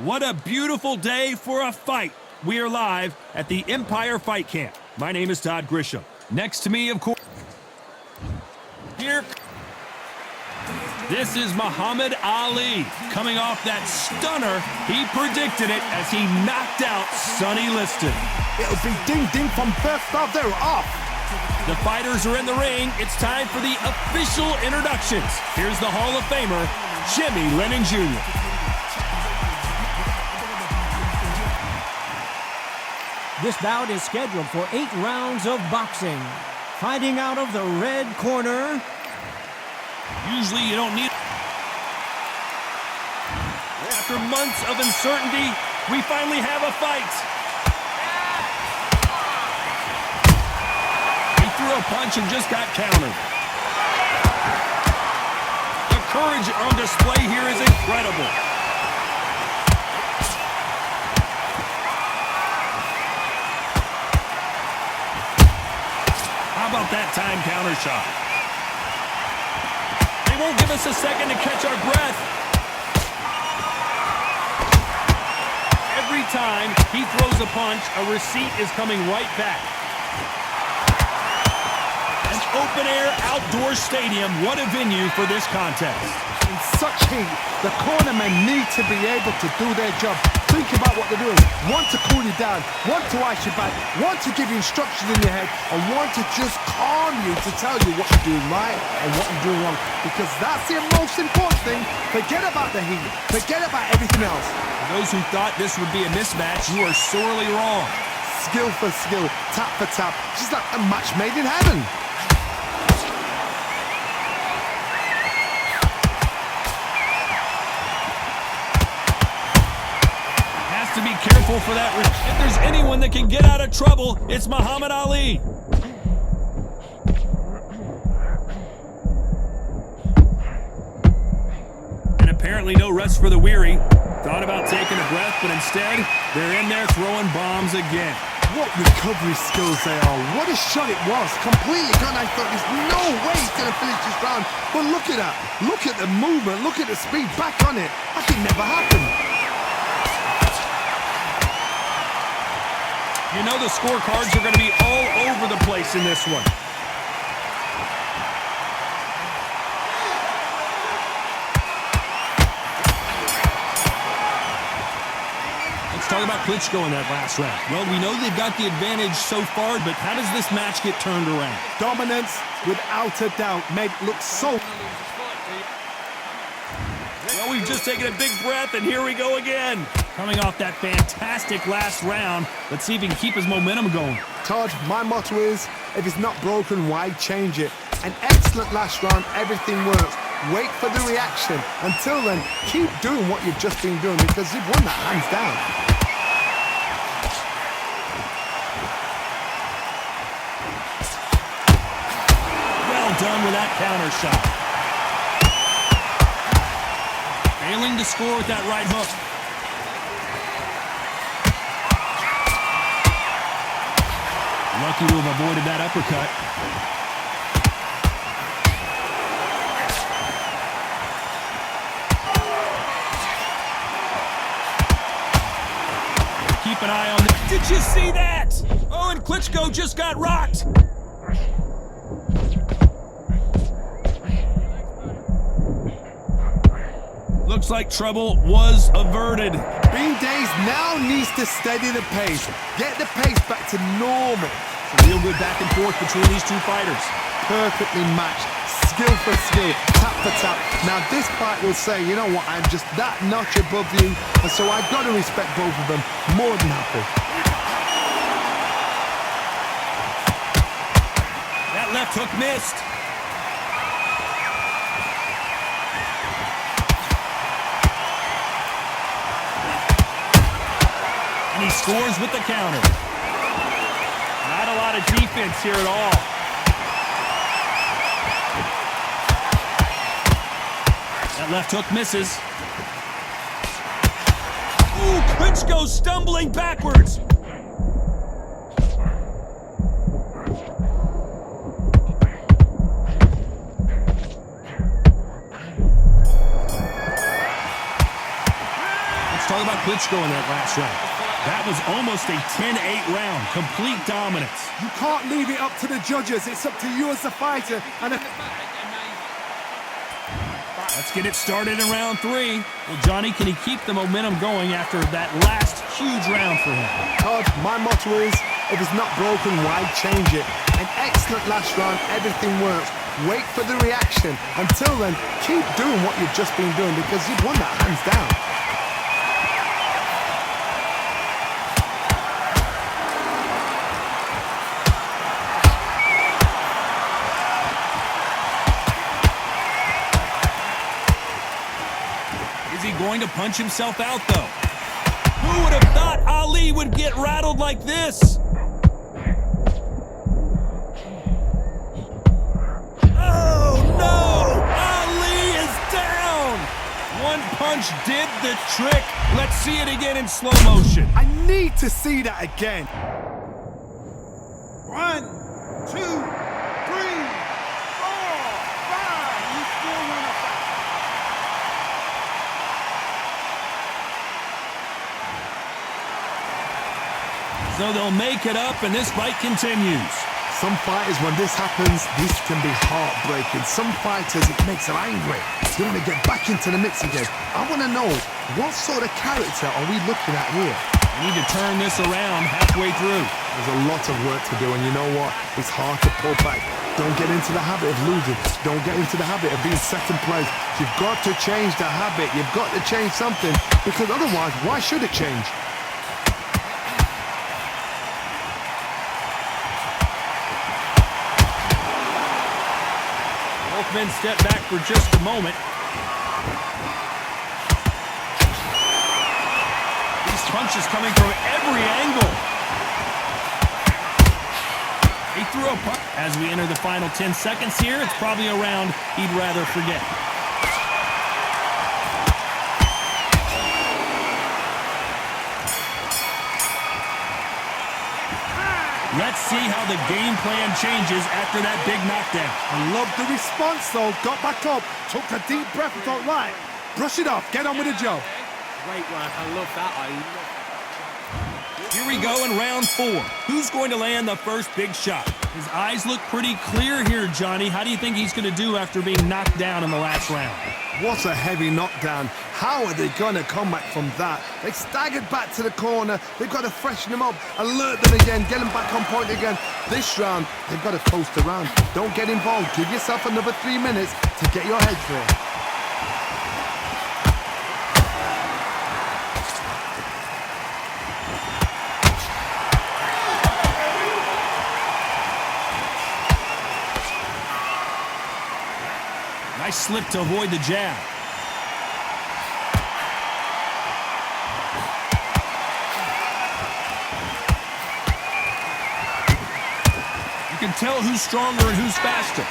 What a beautiful day for a fight. We are live at the Empire Fight Camp. My name is Todd Grisham. Next to me, of course, here, this is Muhammad Ali. Coming off that stunner, he predicted it as he knocked out Sonny Liston. It'll be ding-ding from first start, they're off. The fighters are in the ring. It's time for the official introductions. Here's the Hall of Famer, Jimmy Lennon Jr. This bout is scheduled for 8 rounds of boxing. Fighting out of the red corner. Usually you don't need... After months of uncertainty, we finally have a fight. He threw a punch and just got countered. The courage on display here is incredible. How about that time counter shot? They won't give us a second to catch our breath. Every time he throws a punch, a receipt is coming right back. An open-air outdoor stadium. What a venue for this contest. In such heat, the cornermen need to be able to do their job. Think about what they're doing. One to cool you down, one to ice you back, one to give you instructions in your head, and one to just calm you to tell you what you're doing right and what you're doing wrong. Because that's the most important thing. Forget about the heat. Forget about everything else. For those who thought this would be a mismatch, you are sorely wrong. Skill for skill, tap for tap. Just like a match made in heaven. To be careful for that. If there's anyone that can get out of trouble, it's Muhammad Ali. And apparently no rest for the weary. Thought about taking a breath, but instead, they're in there throwing bombs again. What recovery skills they are. What a shot it was. Completely gone. I thought there's no way he's going to finish this round. But look at that. Look at the movement. Look at the speed. Back on it. That could never happen. You know the scorecards are going to be all over the place in this one. Let's talk about Klitschko in that last round. Well, we know they've got the advantage so far, but how does this match get turned around? Dominance, without a doubt, made it look so... Well, we've just taken a big breath, and here we go again. Coming off that fantastic last round, let's see if he can keep his momentum going. Todd, my motto is, if it's not broken, why change it? An excellent last round, everything works. Wait for the reaction. Until then, keep doing what you've just been doing because you've won that hands down. Well done with that counter shot. Failing to score with that right hook. Lucky to have avoided that uppercut. Keep an eye on this. Did you see that? Oh, and Klitschko just got rocked. Looks like trouble was averted. Bean Days now needs to steady the pace. Get the pace back to normal. A real good back and forth between these two fighters. Perfectly matched. Skill for skill. Tap for tap. Now this fight will say, you know what, I'm just that notch above you. And so I've got to respect both of them. More than happy. That left hook missed. And he scores with the counter. Not a lot of defense here at all. That left hook misses. Ooh, Klitschko stumbling backwards. talk about Klitschko in that last round. That was almost a 10-8 round. Complete dominance. You can't leave it up to the judges. It's up to you as a fighter. And Let's get it started in round 3. Well, Johnny, can he keep the momentum going after that last huge round for him? Todd, my motto is, if it's not broken, why change it? An excellent last round, everything works. Wait for the reaction. Until then, keep doing what you've just been doing because you've won that hands down. Is he going to punch himself out, though? Who would have thought Ali would get rattled like this? Oh, no! Ali is down! One punch did the trick. Let's see it again in slow motion. I need to see that again. 1, 2, 3, 4, 5. You still want to fight. So they'll make it up, and this fight continues. Some fighters, when this happens, this can be heartbreaking. Some fighters, it makes them angry. They want to get back into the mix again. I want to know, what sort of character are we looking at here? We need to turn this around halfway through. There's a lot of work to do, and you know what? It's hard to pull back. Don't get into the habit of losing. Don't get into the habit of being second place. You've got to change the habit. You've got to change something, because otherwise, why should it change? Both men step back for just a moment. These punches coming from every angle. He threw a punch. As we enter the final 10 seconds here, it's probably a round he'd rather forget. Let's see how the game plan changes after that big knockdown. I love the response, though. Got back up, took a deep breath and thought, right, brush it off, get on with the job. Great work. I love that. Here we go in round 4. Who's going to land the first big shot? His eyes look pretty clear here, Johnny. How do you think he's going to do after being knocked down in the last round? What a heavy knockdown. How are they going to come back from that? They staggered back to the corner. They've got to freshen them up, alert them again, get them back on point again. This round, they've got to coast around. Don't get involved. Give yourself another 3 minutes to get your head clear. Nice slip to avoid the jab. You can tell who's stronger and who's faster.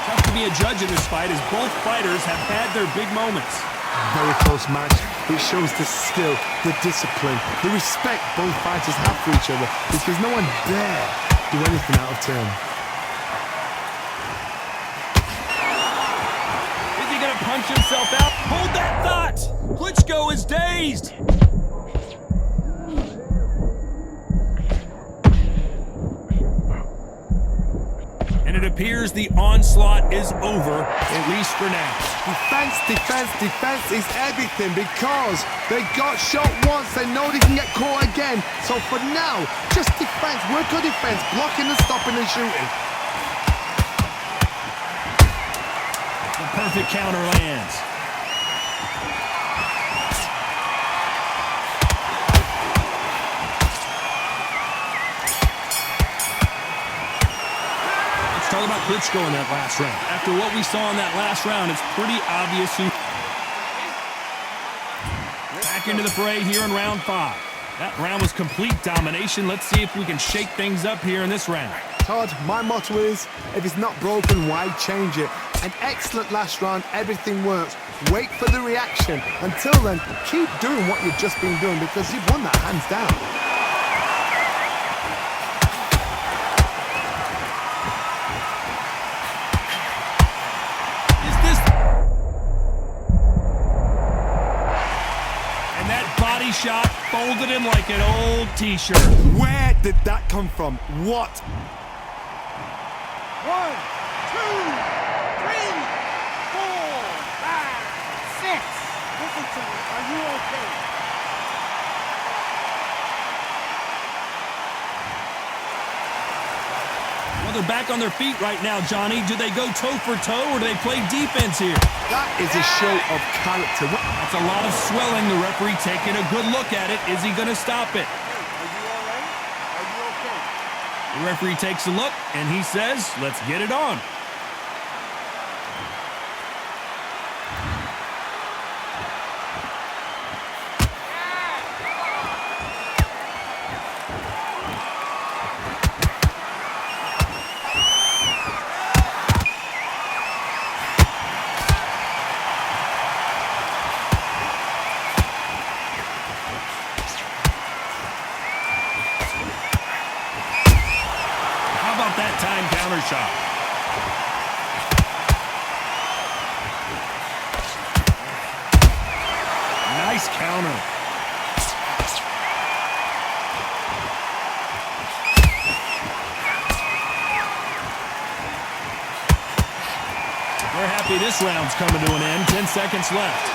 Tough to be a judge in this fight as both fighters have had their big moments. Very close match. It shows the skill, the discipline, the respect both fighters have for each other, because no one dare do anything out of turn. Is he gonna punch himself out? Hold that thought! Klitschko is dazed! And it appears the onslaught is over, at least for now. Defense, defense, defense is everything, because they got shot once, they know they can get caught again. So for now, just defense, work on defense, blocking and stopping and shooting. The perfect counter lands. Talk about Klitschko in that last round. After what we saw in that last round, it's pretty obvious who... Back into the fray here in round 5. That round was complete domination. Let's see if we can shake things up here in this round. Todd, my motto is, if it's not broken, why change it? An excellent last round, everything works. Wait for the reaction. Until then, keep doing what you've just been doing, because you've won that hands down. shot, folded him like an old T-shirt. Where did that come from? What? 1, 2, 3, 4, 5, 6. Listen to me. Are you okay? Well, they're back on their feet right now, Johnny. Do they go toe for toe or do they play defense here? That is a show of character. That's a lot of swelling. The referee taking a good look at it. Is he going to stop it? Are you all right? Are you okay? The referee takes a look and he says, let's get it on. That time counter shot. Nice counter. We're happy this round's coming to an end. 10 seconds left.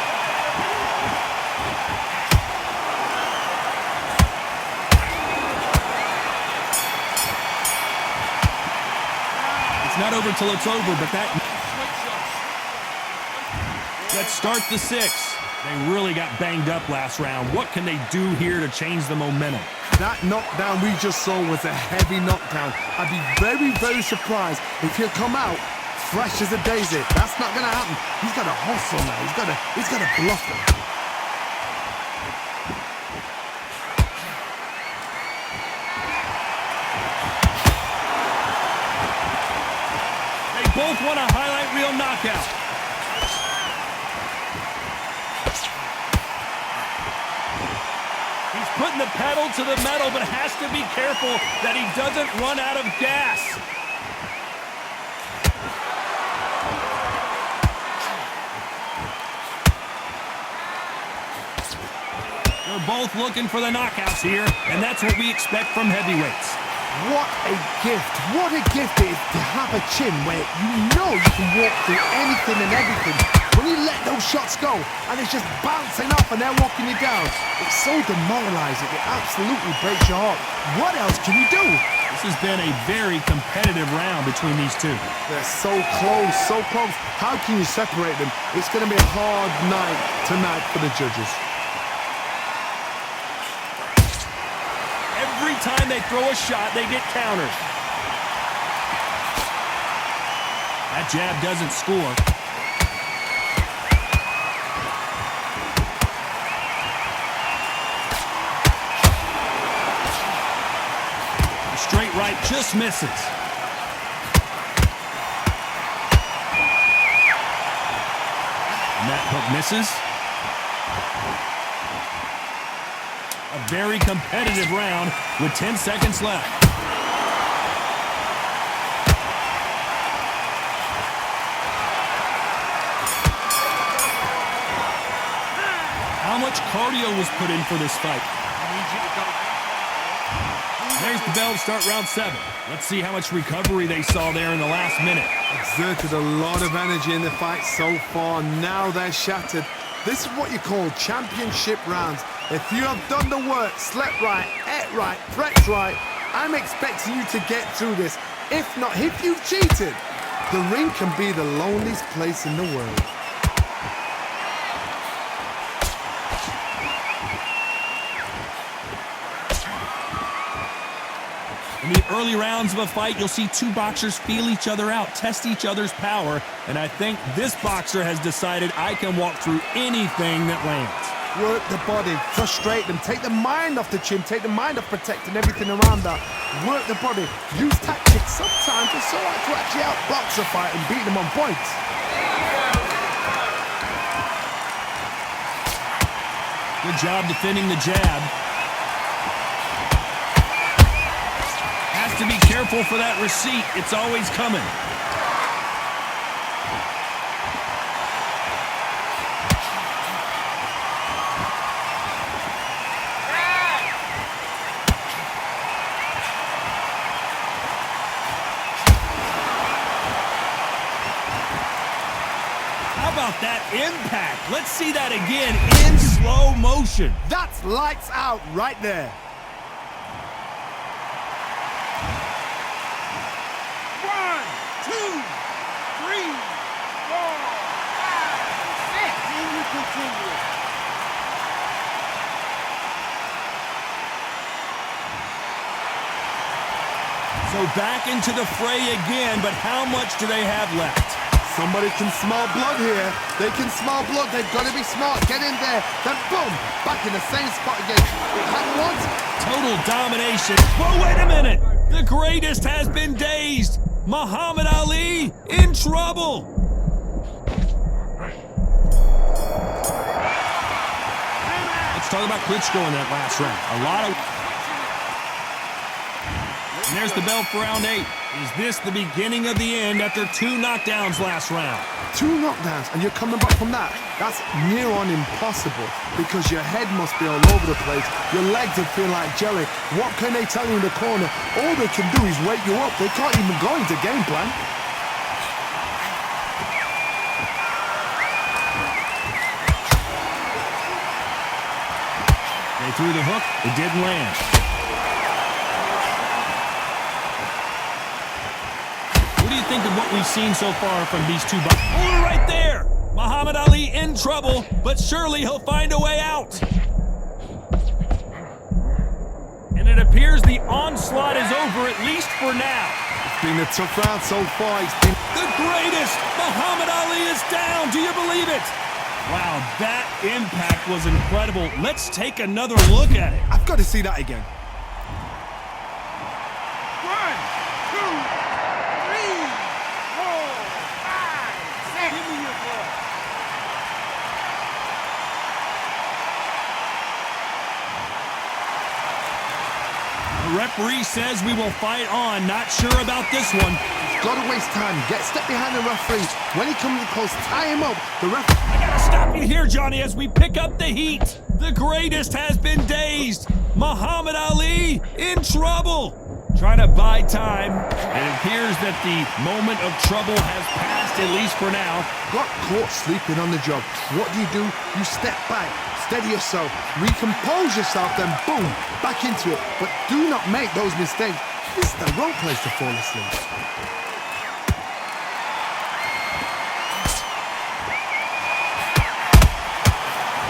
Not over till it's over, but let's start the 6th. They really got banged up last round. What can they do here to change the momentum? That knockdown we just saw was a heavy knockdown. I'd be very, very surprised if he'll come out fresh as a daisy. That's not going to happen. He's got to hustle now. He's got to bluff him. Both want a highlight reel knockout. He's putting the pedal to the metal, but has to be careful that he doesn't run out of gas. They're both looking for the knockouts here, and that's what we expect from heavyweights. What a gift it is to have a chin where you know you can walk through anything and everything. When you let those shots go and it's just bouncing up and they're walking you down, it's so demoralizing, it absolutely breaks your heart. What else can you do? This has been a very competitive round between these two. They're so close, so close. How can you separate them? It's going to be a hard night tonight for the judges. Every time they throw a shot, they get countered. That jab doesn't score. The straight right just misses. And that hook misses. A very competitive round with 10 seconds left. How much cardio was put in for this fight? There's the bell to start round 7. Let's see how much recovery they saw there in the last minute. Exerted a lot of energy in the fight so far. Now they're shattered. This is what you call championship rounds. If you have done the work, slept right, ate right, prepped right, I'm expecting you to get through this. If not, if you've cheated, the ring can be the loneliest place in the world. In the early rounds of a fight, you'll see two boxers feel each other out, test each other's power, and I think this boxer has decided I can walk through anything that lands. Work the body, frustrate them, take the mind off the chin, take the mind off protecting everything around that. Work the body, use tactics. Sometimes it's so hard to actually outbox a fight and beat them on points. Good job defending the jab. Has to be careful for that receipt. It's always coming. at that impact. Let's see that again in slow motion. That's lights out right there. 1, 2, 3, 4, 5, 6. And you continue. So back into the fray again, but how much do they have left? Somebody can smell blood here. They can smell blood. They've got to be smart. Get in there. Then boom, back in the same spot again. And once. Total domination. Whoa, wait a minute. The greatest has been dazed. Muhammad Ali in trouble. Let's talk about Klitschko in that last round. A lot of... And there's the bell for round 8. Is this the beginning of the end after 2 knockdowns last round? 2 knockdowns and you're coming back from that. That's near on impossible because your head must be all over the place. Your legs would feel like jelly. What can they tell you in the corner? All they can do is wake you up. They can't even go into game plan. They threw the hook. It didn't land. What do you think of what we've seen so far from these two boxers? Oh, right there! Muhammad Ali in trouble, but surely he'll find a way out. And it appears the onslaught is over, at least for now. It's been a tough round so far. It's been The greatest! Muhammad Ali is down! Do you believe it? Wow, that impact was incredible. Let's take another look at it. I've got to see that again. 1, 2, 3, 4, 5, 6. Give me your blood. The referee says we will fight on. Not sure about this one. Got to waste time. Get step behind the referee. When he comes close, tie him up. The ref. I gotta stop you here, Johnny, as we pick up the heat. The greatest has been dazed. Muhammad Ali in trouble. Trying to buy time. It appears that the moment of trouble has passed, at least for now. Got caught sleeping on the job. What do? You step back, steady yourself, recompose yourself, then boom, back into it. But do not make those mistakes. This is the wrong place to fall asleep.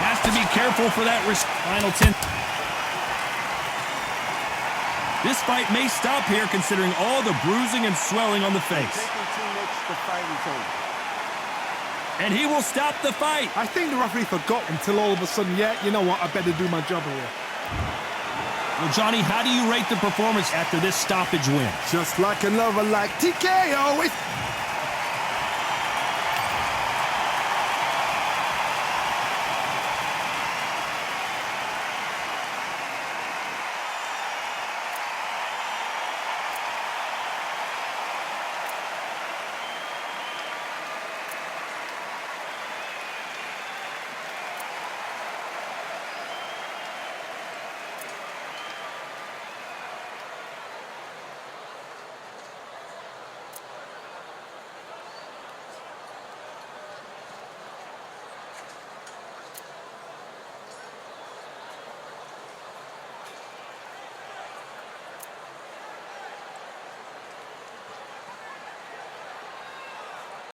Has to be careful for that final 10. This fight may stop here considering all the bruising and swelling on the face. And he will stop the fight. I think the referee forgot until all of a sudden, yeah, you know what, I better do my job here. Well, Johnny, how do you rate the performance after this stoppage win? Just like another like TKO, it's